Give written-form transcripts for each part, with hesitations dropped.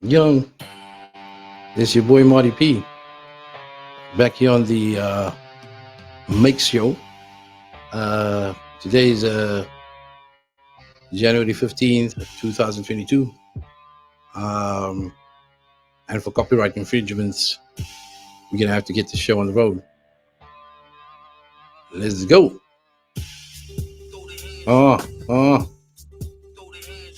Young, this your boy Marty P. Back here on the Make Show. Today is January 15th, 2022. Um, and for copyright infringements, we're going to have to get the show on the road. Let's go. Oh, oh,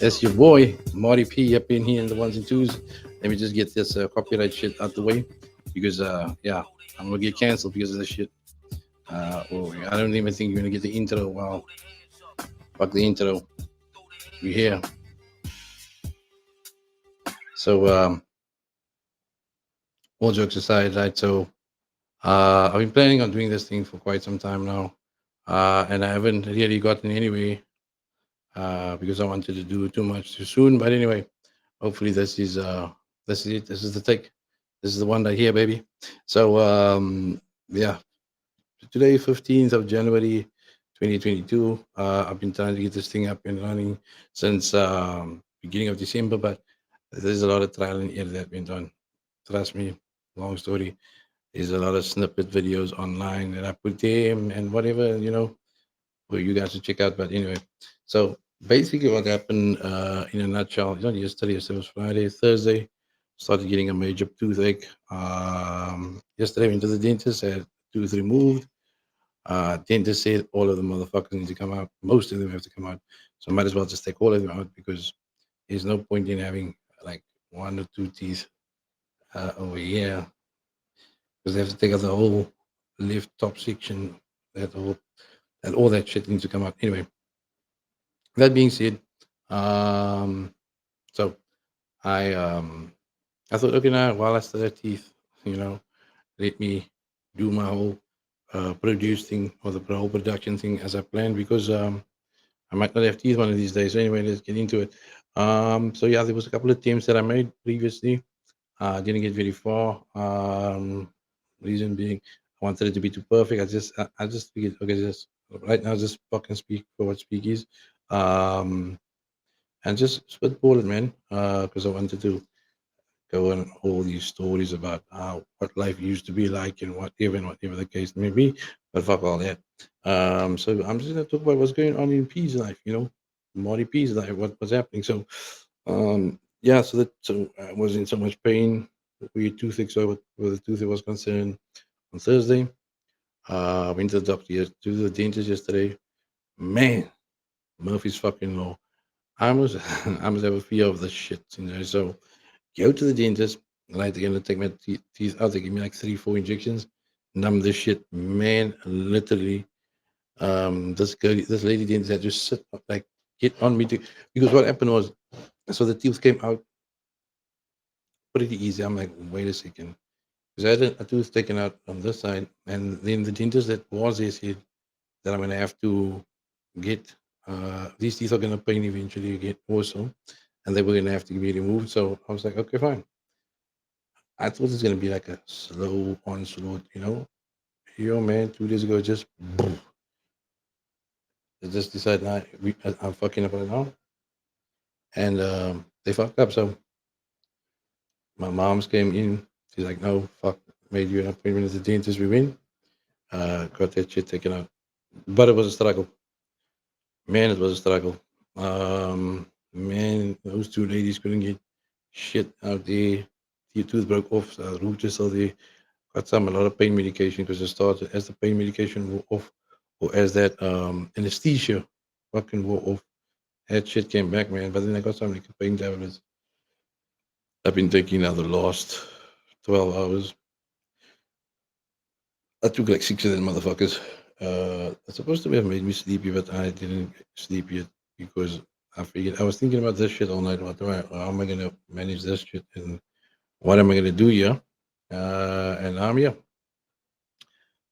that's your boy Marty P up in here in the ones and twos. Let me just get this copyright shit out the way because, yeah, I'm going to get canceled because of this shit. I don't even think you're going to get the intro. Wow. Fuck the intro. We're here. So, all jokes aside, right? So, I've been planning on doing this thing for quite some time now, and I haven't really gotten anywhere because I wanted to do too much too soon. But anyway, hopefully this is it. This is the take. This is the one right here, baby. So, yeah, today, 15th of January, 2022. I've been trying to get this thing up and running since beginning of December, but there's a lot of trial and error that went on. Trust me, long story. There's a lot of snippet videos online that I put there and whatever, for you guys to check out. But anyway, so basically what happened in a nutshell, yesterday, it was Friday, Thursday, started getting a major toothache. Yesterday, I went to the dentist, had tooth removed. Dentist said all of the motherfuckers need to come out. Most of them have to come out. So I might as well just take all of them out because there's no point in having like one or two teeth over here because they have to take out the whole left top section. That whole and all that shit needs to come out. Anyway, that being said, um, so I um, I thought, okay, now while I still have teeth, you know, let me do my whole produce thing or the whole production thing as I planned because I might not have teeth one of these days. So anyway, let's get into it. So yeah, there was a couple of attempts that I made previously. Didn't get very far. Reason being, I wanted it to be too perfect. I just figured, okay, just right now, just fucking speak for what speak is, um, and just spitball it, man. Because I wanted to go on all these stories about what life used to be like and whatever the case may be. But fuck all that. So I'm just gonna talk about what's going on in P's life. Marty P's life. What's happening? So, yeah. So I was in so much pain with toothache. So where the toothache was concerned on Thursday, went to the doctor, to the dentist yesterday. Man, Murphy's fucking law. I must, I must have a fear of this shit. So go to the dentist. Like they're gonna take my teeth out. They give me like 3, 4 injections. Numb this shit, man. Literally, this lady dentist had just sit like get on me to because what happened was so the teeth came out pretty easy. I'm like, wait a second, because I had a tooth taken out on this side, and then the dentist that was there said that I'm gonna have to get these teeth are gonna pain eventually again also, and they were gonna have to be removed. So I was like, okay, fine. I thought it was gonna be like a slow onslaught. Yo, man, 2 days ago, just boom, I just decided I'm fucking up right now, and they fucked up. So my mom's came in. She's like, "No, fuck, made you an appointment at the dentist. We win. Got that shit taken out, but it was a struggle. Man, it was a struggle. Man, those two ladies couldn't get shit out there. The tooth broke off. Root is still there. Got some a lot of pain medication because it started as the pain medication wore off, or as that anesthesia fucking wore off. That shit came back, man. But then I got some like pain tablets. I've been taking now the last 12 hours. I took like 6 of them motherfuckers. It's supposed to have made me sleepy, but I didn't sleep yet because I figured I was thinking about this shit all night. How am I gonna manage this shit and what am I gonna do here? And yeah.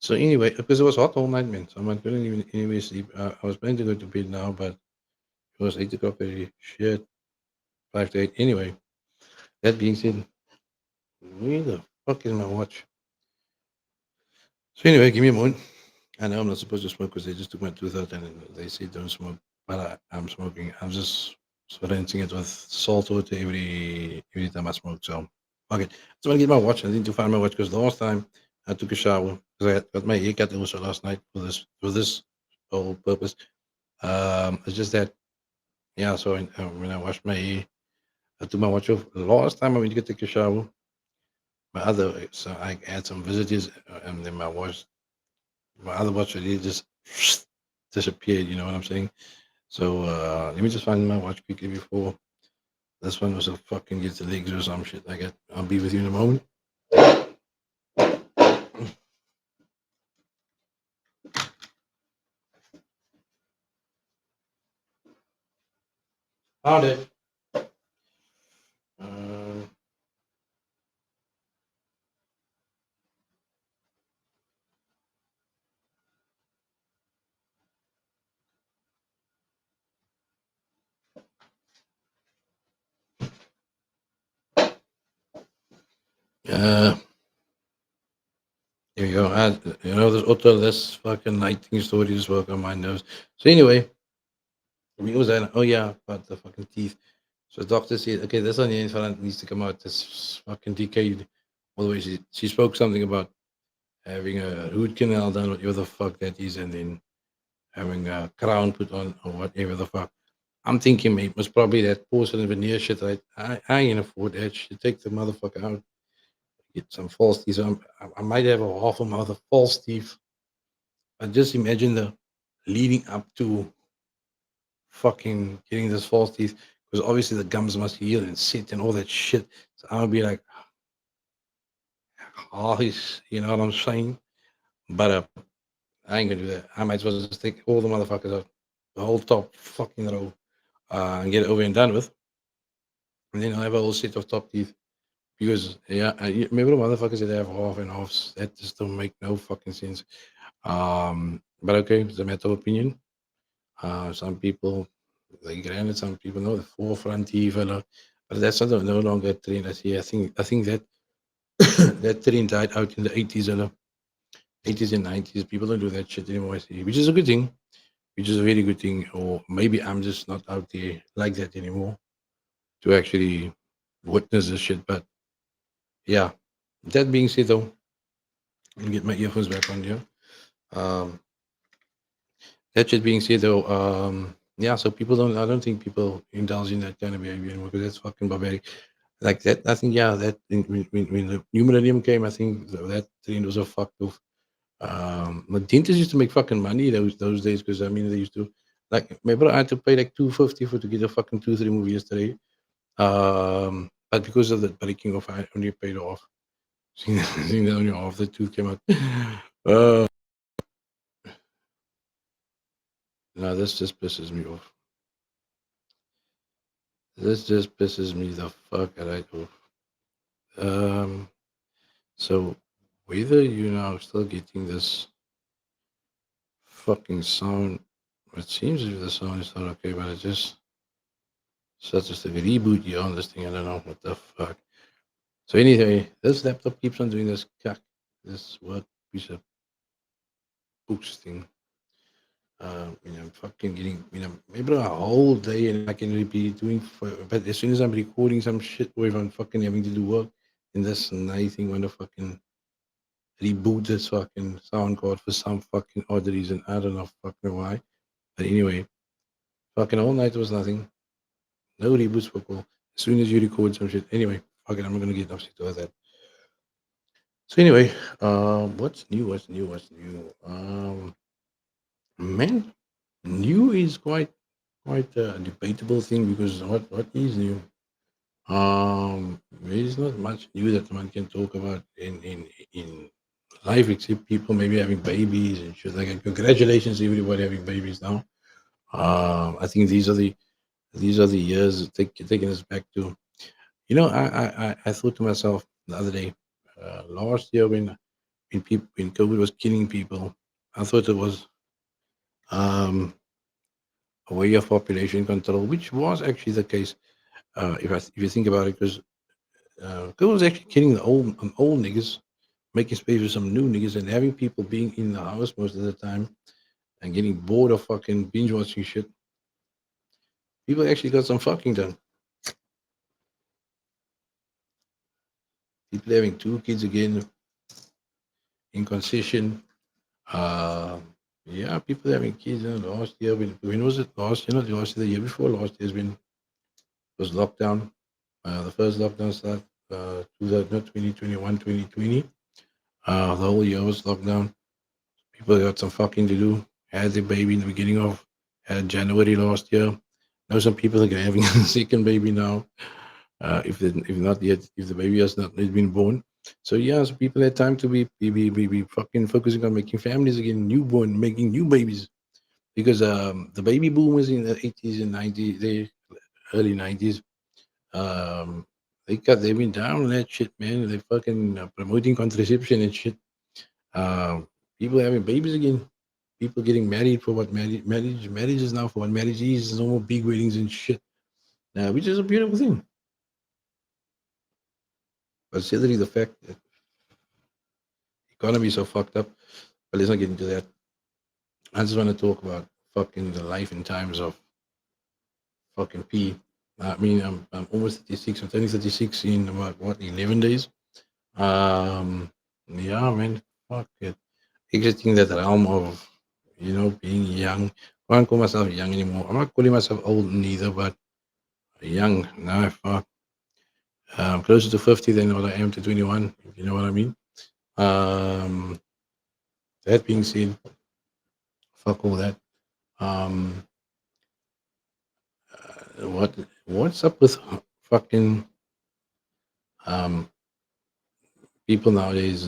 So anyway, because it was hot all night, man, so I couldn't even anyway sleep. I was planning to go to bed now, but it was 8 o'clock already. Shit, 5 to 8. Anyway, that being said, where the fuck is my watch? So anyway, give me a moment. I know I'm not supposed to smoke because they just took my tooth out and they say don't smoke, but I'm smoking. I'm just So rinsing it with salt water every time I smoke. So okay, so I'm gonna get my watch. I need to find my watch because the last time I took a shower because I had got my haircut also last night for this whole purpose. It's just that yeah. So when I washed my hair, I took my watch off. The last time I went to take a shower, so I had some visitors, and then my other watch already just disappeared. You know what I'm saying? So let me just find my watch quickly before this one was a fucking get the legs or some shit like that. I'll be with you in a moment. Found it. Um, uh, here we go. There's also this fucking nighting story as well on my nose. So anyway, we was at, oh yeah, about the fucking teeth. So the doctor said, okay, this on the infant needs to come out. This fucking decayed. All the way, she spoke something about having a root canal done, whatever the fuck that is, and then having a crown put on or whatever the fuck. I'm thinking, mate, was probably that porcelain veneer shit. I ain't afford that shit. Take the motherfucker out, get some false teeth. So I might have a half a mouth of false teeth. But just imagine the leading up to fucking getting this false teeth, because obviously the gums must heal and sit and all that shit. So I'll be like, oh, you know what I'm saying? But I ain't gonna do that. I might as well just take all the motherfuckers out, the whole top fucking row, and get it over and done with. And then I'll have a whole set of top teeth. Because yeah, remember the motherfuckers that have half and halves? That just don't make no fucking sense. But okay, it's a matter of opinion. Some people they granted, some people know the forefront teeth, but that's not no longer a trend. I think that that trend died out in the 80s and 80s and 90s. People don't do that shit anymore. I see, which is a good thing. Which is a very good thing. Or maybe I'm just not out there like that anymore to actually witness this shit. But yeah, that being said, though, let me get my earphones back on here. Um, that shit being said, though, yeah, so people don't. I don't think people indulge in that kind of behavior anymore because that's fucking barbaric. Like that, I think, yeah, that when the new millennium came, I think that trend was a fucked off. But dentists used to make fucking money those days because I mean they used to like my brother had to pay like 250 for to get a fucking tooth removed yesterday. But because of the breaking off, I only paid off. Seeing that only half the tooth came out. Uh, no, this just pisses me off. This just pisses me the fuck right off. Um, so whether you now still getting this fucking sound, it seems as if the sound is not okay, but it just such as the reboot you on this thing. I don't know what the fuck. So anyway, this laptop keeps on doing this cuck, this work piece of books thing. Fucking getting, maybe a whole day and I can be doing, but as soon as I'm recording some shit or if I'm fucking having to do work, and this nice thing when the fucking reboot this fucking sound card for some fucking odd reason. I don't know fucking why. But anyway, fucking all night was nothing. No reboots were cool. As soon as you record some shit. Anyway, fucking I'm not gonna get upset about that. So anyway, what's new? What's new? What's new? Man, new is quite a debatable thing because what is new? There is not much new that one can talk about in life except people maybe having babies and shit like that. Congratulations, everybody having babies now. I think these are the years taking us back to. I thought to myself the other day, last year when COVID was killing people, I thought it was um, a way of population control, which was actually the case. If you think about it, because COVID was actually killing the old niggas, making space for some new niggas, and having people being in the house most of the time and getting bored of fucking binge watching shit. People actually got some fucking done. People having two kids again in concession. Uh, yeah, people having kids. Last year, when was it? Last year, not last year, the year before last year's been was lockdown. The first lockdown started not 2021, 2020. The whole year was lockdown. People got some fucking to do. Had the baby in the beginning of January last year. Now some people are having a second baby now. If not yet, if the baby has not yet been born. So yeah, so people had time to be fucking focusing on making families again, newborn, making new babies. Because the baby boom was in the 80s and 90s, the early 90s. Um, they've been down on that shit, man. They fucking promoting contraception and shit. Um, People having babies again. People getting married for what marriage is now for what marriage is. No more big weddings and shit. Which is a beautiful thing. Considering the fact that economy is so fucked up. But let's not get into that. I just want to talk about fucking the life and times of fucking P. I mean, I'm almost 36. I'm turning 36 in about what 11 days. Yeah, man, fuck it. Exiting that realm of being young. I can't call myself young anymore. I'm not calling myself old neither, but young. Nah, fuck. I'm closer to 50 than what I am to 21. If you know what I mean. Um, that being said, fuck all that. Um, what's up with fucking um people nowadays?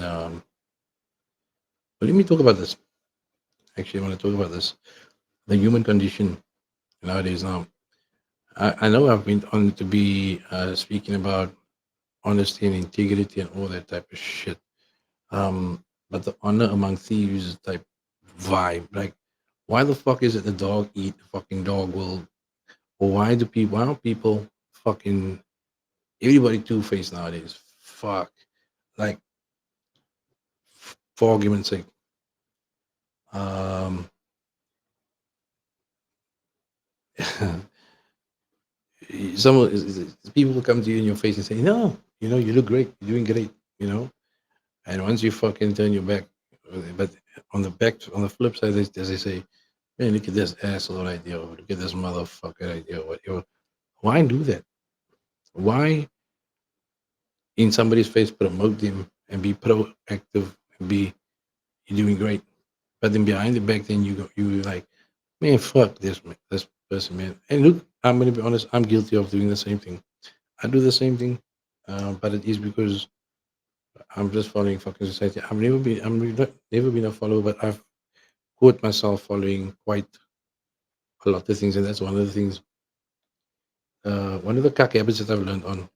Let me talk about this. Actually, I want to talk about this. The human condition nowadays. Now, I know I've been on to be speaking about honesty and integrity and all that type of shit. But the honor among thieves type vibe, like, why the fuck is it the dog eat the fucking dog will, or why are people fucking everybody two faced nowadays? Fuck, like, for argument's sake, um, people will come to you in your face and say, "No, you look great, you're doing great," you know, and once you fucking turn your back, but on the flip side, as they say, man, look at this asshole idea, or look at this motherfucker idea, or whatever. Why do that? Why in somebody's face promote them and be proactive and be you're doing great, but then behind the back, then you like, man, fuck this person, man. And look, I'm gonna be honest, I'm guilty of doing the same thing. I do the same thing, but it is because I'm just following fucking society. Never been a follower, but I've caught myself following quite a lot of things, and that's one of the things. One of the cack habits that I've learned on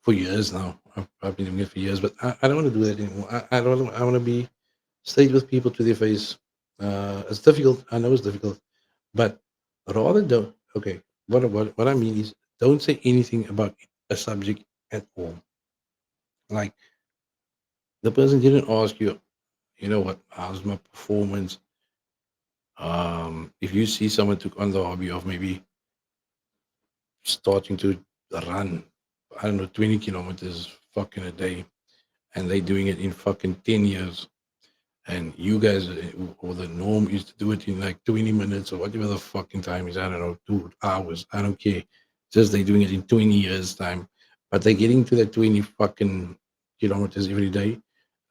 for years now. I've been doing it for years, but I don't want to do that anymore. I don't. I want to be straight with people to their face. It's difficult. I know it's difficult, but rather don't. Okay, what I mean is, don't say anything about a subject at all. Like, the person didn't ask you, what, how's my performance? If you see someone took on the hobby of maybe starting to run, I don't know, 20 kilometers fucking a day, and they doing it in fucking 10 years, and you guys, or the norm is to do it in like 20 minutes or whatever the fucking time is, I don't know, 2 hours, I don't care. Just they doing it in 20 years time, but they getting to that 20 fucking kilometers every day.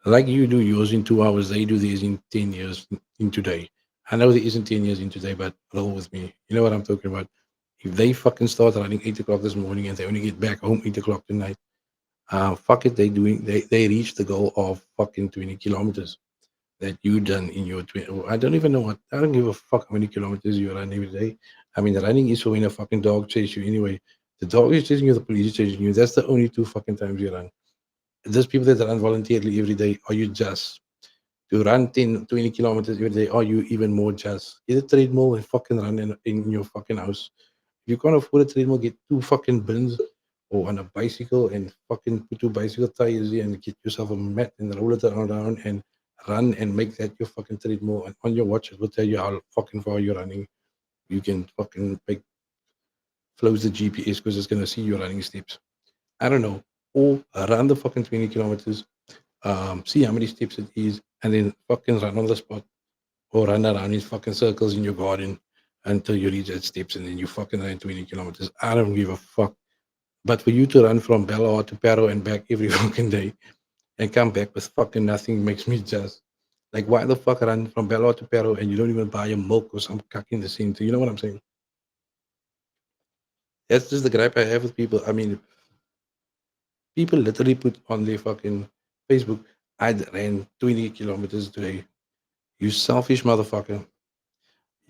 Like you do yours in 2 hours, they do these in 10 years in today. I know there isn't 10 years in today, but roll with me. You know what I'm talking about. If they fucking start running 8 o'clock this morning and they only get back home 8 o'clock tonight, fuck it, they reach the goal of fucking 20 kilometers that you done in your 20. I don't even know what, I don't give a fuck how many kilometers you run every day. I mean, the running is for when a fucking dog chase you anyway. The dog is chasing you, the police is chasing you. That's the only two fucking times you run. There's people that run voluntarily every day. Are you just to run 10, 20 kilometers every day? Are you even more just get a treadmill and fucking run in your fucking house? If you can't afford a treadmill, get two fucking bins or on a bicycle and fucking put two bicycle tires here and get yourself a mat and roll it around and run and make that your fucking treadmill. And on your watch, it will tell you how fucking far you're running. You can fucking make flows the GPS because it's gonna see you running steps. I don't know. Or run the fucking 20 kilometers, see how many steps it is, and then fucking run on the spot or run around in fucking circles in your garden until you reach that steps and then you fucking run 20 kilometers. I don't give a fuck. But for you to run from Bella to Paro and back every fucking day and come back with fucking nothing makes me just like, why the fuck run from Bella to Paro and you don't even buy a milk or some cuck in the center? You know what I'm saying? That's just the gripe I have with people. I mean, people literally put on their fucking Facebook, I ran 20 kilometers today. You selfish motherfucker.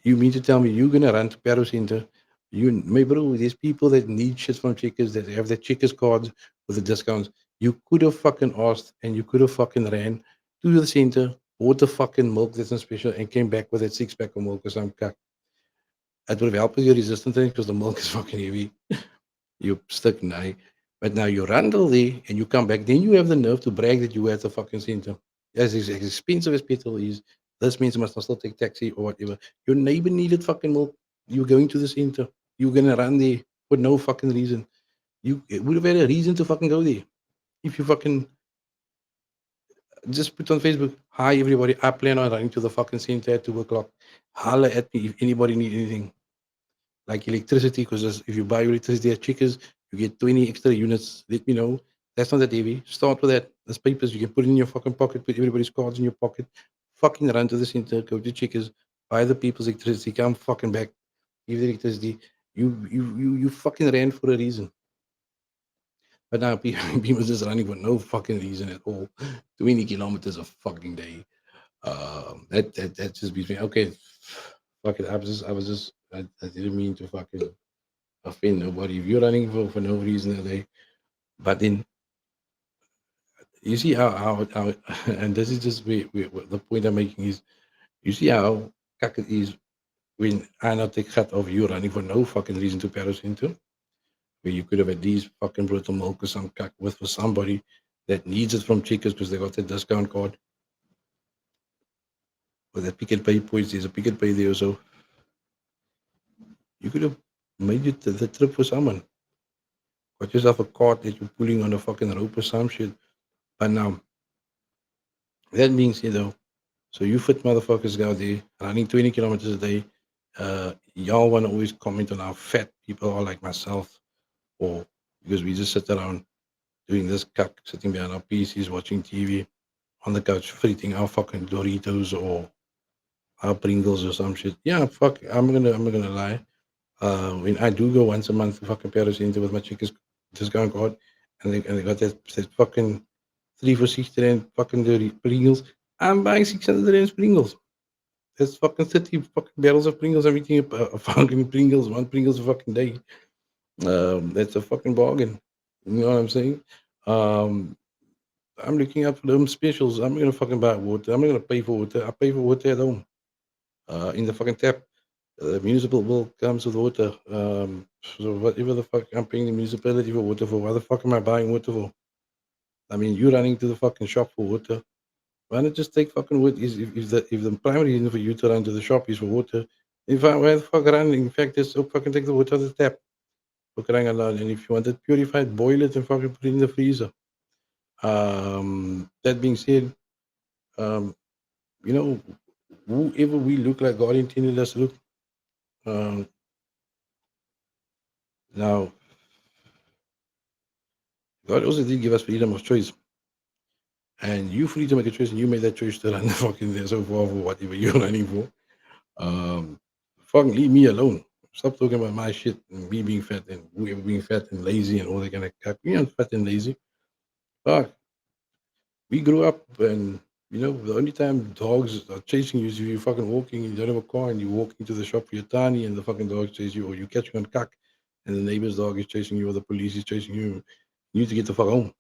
You mean to tell me you're gonna run to Paro Center? My bro, there's people that need shit from Checkers that have their Checkers cards with the discounts. You could have fucking asked and you could have fucking ran to the center, bought the fucking milk that's on special, and came back with that six pack of milk or some cuck. It would have helped with your resistance because the milk is fucking heavy. You stuck now. But now you run till there and you come back, then you have the nerve to brag that you were at the fucking center. As expensive as petrol is, this means you must still take taxi or whatever. Your neighbor needed fucking milk. You're going to the center. You're gonna run there for no fucking reason. You it would have had a reason to fucking go there. If you fucking just put on Facebook, hi everybody, I plan on running to the fucking center at 2 o'clock. Holla at me if anybody need anything. Like electricity, because if you buy electricity at Checkers, you get 20 extra units. Let me know. That's not that heavy. Start with that. There's papers you can put in your fucking pocket, put everybody's cards in your pocket. Fucking run to the center, go to Checkers, buy the people's electricity, come fucking back, give the electricity. You fucking ran for a reason. But now people, people just running for no fucking reason at all. 20 kilometers a fucking day. That just beats me. Okay, fuck it. I didn't mean to fucking offend nobody. If you're running for no reason today, but then you see how and this is just what the point I'm making is you see how kak it is when I not take cut of you running for no fucking reason to Paris into where you could have at least fucking brought a milk or some kak with for somebody that needs it from Checkers because they got the discount card or that pick and pay points. There's a pick and pay there, so you could have made it the trip for someone. Got yourself a cart that you're pulling on a fucking rope or some shit. But now, that being said, though, so you fit motherfuckers out there running 20 kilometers a day. Y'all want to always comment on how fat people are like myself, or because we just sit around doing this cuck, sitting behind our PCs, watching TV on the couch, eating our fucking Doritos or our Pringles or some shit. Yeah, fuck. I'm not gonna lie. When I do go once a month to fucking Paris Center with my chicks, discount card, and they got that fucking 3 for 60 rand fucking dirty Pringles. I'm buying 600 rand Pringles. That's fucking 30 fucking barrels of Pringles. I'm eating a fucking Pringles, one Pringles a fucking day. That's a fucking bargain. You know what I'm saying? Um, I'm looking out for them specials. I'm gonna fucking buy water. I'm not gonna pay for water. I pay for water at home. In the fucking tap. Municipal bill comes with water. So whatever the fuck I'm paying the municipality for water for, why the fuck am I buying water for? I mean, you running to the fucking shop for water. Why not just take fucking water? If the primary reason for you to run to the shop is for water, if I why the fuck run? In fact, just so fucking take the water out of the tap. For crying out loud. And if you want it purified, boil it and fucking put it in the freezer. That being said, um, you know, whoever we look like God intended us to look. Um, Now, God also did give us freedom of choice. And you free to make a choice, and you made that choice to run the fucking there so far for whatever you're running for. Fucking leave me alone. Stop talking about my shit and me being fat and whoever being fat and lazy and all that kind of crap. We aren't fat and lazy. Fuck. We grew up and the only time dogs are chasing you is if you're fucking walking and you don't have a car and you walk into the shop for your tiny and the fucking dog chase you or you catching on cuck and the neighbor's dog is chasing you or the police is chasing you. You need to get the fuck home.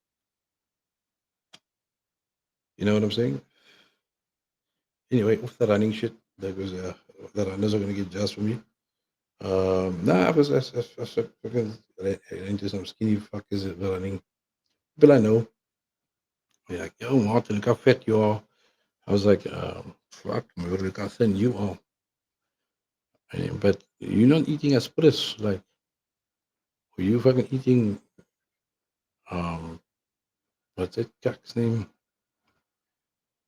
You know what I'm saying? Anyway, off the running shit, because the runners are going to get just for me. Nah, I was fucking into some skinny fuckers that were running. People I know, they're like, yo, Martin, look how fat you are. I was like, fuck, man, look how thin you are. But you're not eating asparagus. Like, Were you fucking eating um what's that cuck's name?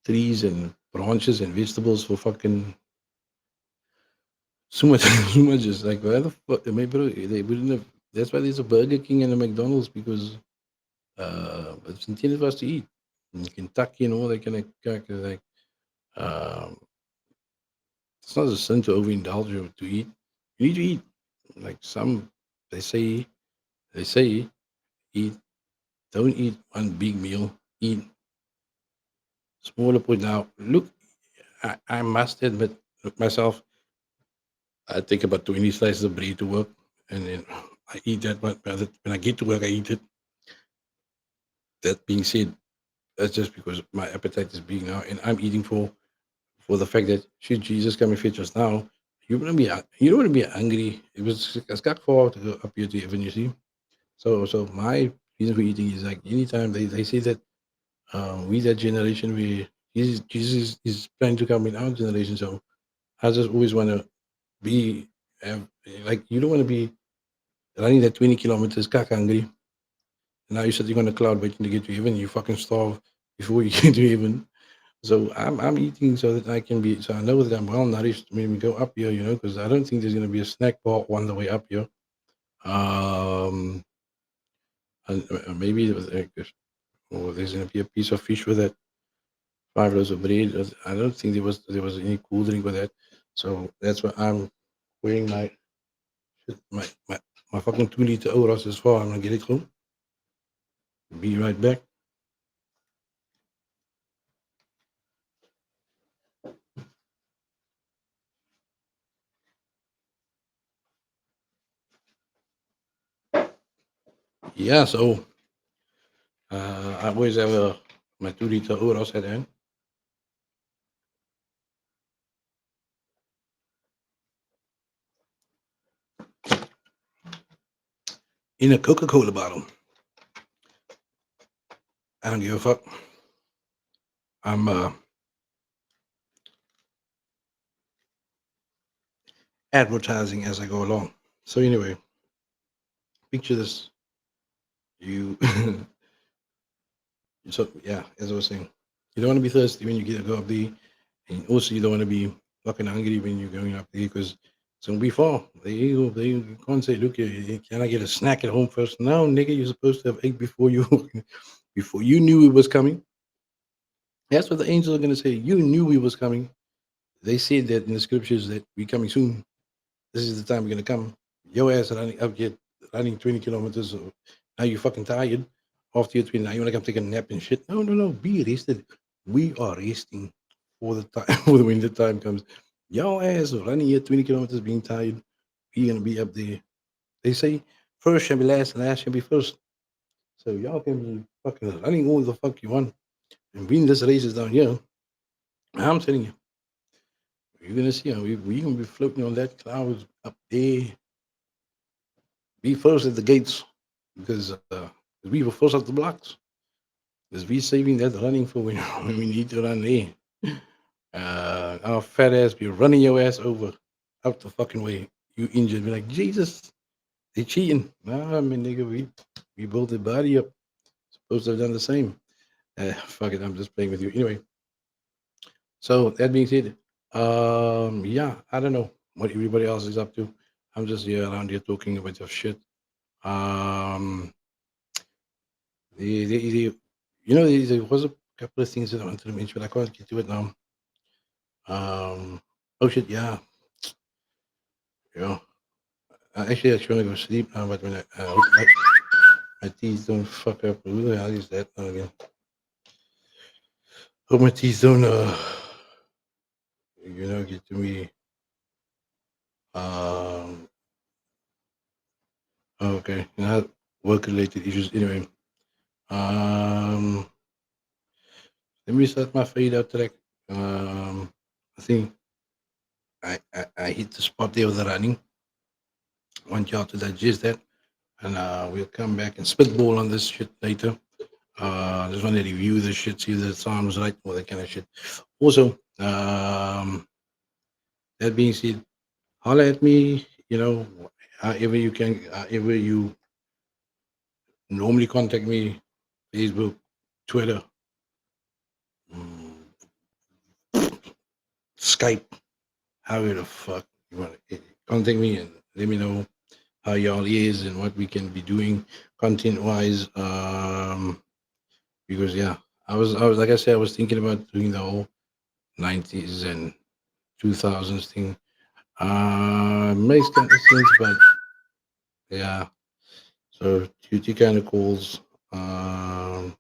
Trees and branches and vegetables for fucking so much so much is like why the fuck maybe they wouldn't have that's why there's a Burger King and a McDonald's because it's intended for us to eat. In Kentucky and all that kind of like um it's not a sin to overindulge or to eat. You need to eat. Like some they say they say eat don't eat one big meal. Eat smaller put now. Look, I must admit look myself, I take about 20 slices of bread to work and then I eat that but when I get to work I eat it. That being said, that's just because my appetite is big now and I'm eating for the fact that should Jesus come and fetch us now, you don't want to be hungry. It's got far to go up here to heaven, you see. So my reason for eating is like anytime they say that we that generation we Jesus is planning to come in our generation. So I just always want to be have, like you don't want to be running that 20 kilometers cock hungry. And now you're sitting on a cloud waiting to get to heaven. You fucking starve before you get to heaven. So I'm eating so that I can be so I know that I'm well nourished when we go up here, you know, because I don't think there's gonna be a snack bar on the way up here. Um and maybe or there's gonna be a piece of fish with that, 5 loaves of bread. I don't think there was any cool drink with that. So that's why I'm wearing my fucking 2 liter Oros as far. I'm gonna get it home. Be right back. Yeah, so I always have my 2 liter Oros at hand in a Coca-Cola bottle. I don't give a fuck. I'm advertising as I go along. So anyway, picture this. You so yeah, as I was saying, you don't want to be thirsty when you get to go up there, and also you don't want to be fucking hungry when you're going up there because it's gonna be far. They can't say, look, can I get a snack at home first? No, nigga, you're supposed to have ate before you before you knew it was coming. That's what the angels are gonna say. You knew it was coming. They said that in the scriptures that we coming soon. This is the time we're gonna come. Your ass running up here, running 20 kilometers. So now you're fucking tired. After your 20, now you wanna come take a nap and shit. No, no, no. Be rested. We are resting for the time for when the time comes. Your ass running here 20 kilometers, being tired. We gonna be up there. They say first shall be last and last shall be first. So y'all can be fucking running all the fuck you want and win this races down here. I'm telling you, you're gonna see how we gonna be floating on that clouds up there. Be first at the gates because we were first at the blocks. Because we saving that running for when, when we need to run there. Our fat ass be running your ass over out the fucking way. You injured. Be like, Jesus, they cheating. Nah, I mean, nigga, we built the body up. Supposed to have done the same. Fuck it, I'm just playing with you. Anyway, so that being said, yeah, I don't know what everybody else is up to. I'm just here around here talking a bunch of shit. Um, there was a couple of things that I wanted to mention, but I can't get to it now. Oh shit, yeah, yeah. Actually, I was trying to go sleep now, but when I hope my teeth don't fuck up. Who the hell is that now again? Hope my teeth don't, get to me. Um, okay, not work related issues. Anyway, um, let me start my fade out track. I think I hit the spot there with the running. I want y'all to digest that, and we'll come back and spitball on this shit later. Just want to review the shit, see if the sound was right, all that kind of shit. Also, that being said, holler at me, however you can, however you Normally contact me Facebook, Twitter, mm, Skype, however the fuck you want to contact me and let me know how y'all is and what we can be doing content wise. Because yeah, I was like I said, I was thinking about doing the whole 90s and 2000s thing. Makes kind of sense, but yeah. So duty kind of calls. So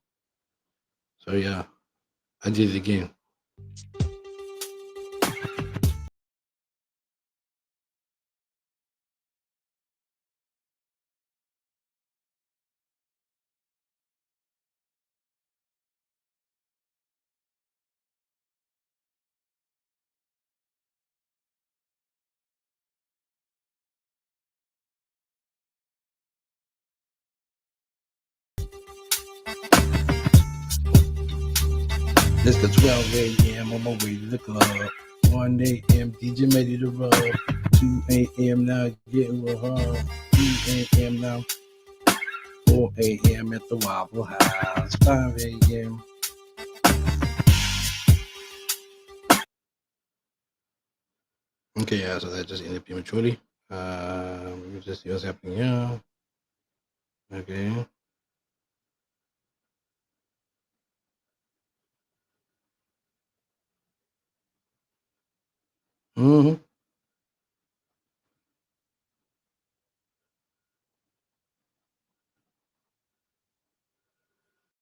yeah, I did it again. It's the 12 a.m. on my way to the club. 1 a.m. DJ ready to rub. 2 a.m. now getting with her. 3 a.m. now. 4 a.m. at the Waffle House. 5 a.m. Okay, yeah, so that just ended prematurely. Let me just see what's happening here. Okay. Mm-hmm.